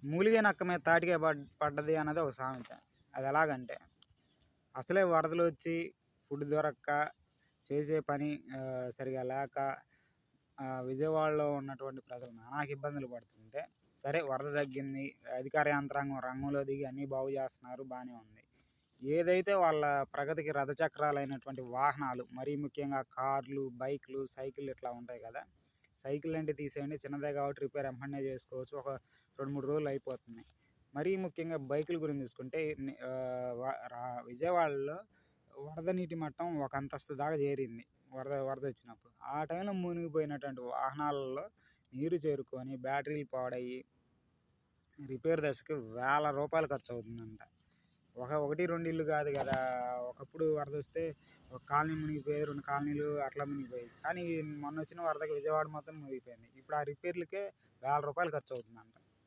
మూలిగే నక్క మీద తాటికాయ పడ్డది అన్నది ఒక సామెత. అది ఎలాగంటే అసలే వరదలు వచ్చి ఫుడ్ దొరక్క చేసే పని సరిగా లేక విజయవాడలో ఉన్నటువంటి ప్రజలు నానా ఇబ్బందులు పడుతుంటే సరే వరద తగ్గింది, అధికార యంత్రాంగం రంగంలో దిగి అన్నీ బాగు చేస్తున్నారు, బాగానే ఉంది. ఏదైతే వాళ్ళ ప్రగతికి రథచక్రాలైనటువంటి వాహనాలు, మరీ ముఖ్యంగా కార్లు, బైక్లు, సైకిళ్ళు ఇట్లా ఉంటాయి కదా. సైకిల్ అంటే తీసేయండి, చిన్నదే కాబట్టి రిపేర్ ఎమ్మటే చేసుకోవచ్చు, ఒక 2-3 రోజులు అయిపోతుంది. మరీ ముఖ్యంగా బైకుల గురించి చూసుకుంటే విజయవాడలో వరద నీటి మట్టం ఒక అంతస్తు దాకా చేరింది వరద వచ్చినప్పుడు. ఆ టైంలో మునిగిపోయినటువంటి వాహనాలలో నీరు చేరుకొని బ్యాటరీలు పాడయ్యి రిపేర్ దశకి వేల రూపాయలు ఖర్చు అవుతుందంట. ఒకటి 2 ఇల్లు కాదు కదా. ఒకప్పుడు వరద వస్తే ఒక కాలనీ మునిగిపోయేది, 2 కాలనీలు అట్లా మునిగిపోయేది. కానీ మొన్న వచ్చిన వరదకి విజయవాడ మొత్తం మునిగిపోయింది. ఇప్పుడు ఆ రిపేర్లకే వేల రూపాయలు ఖర్చు అవుతుందంట.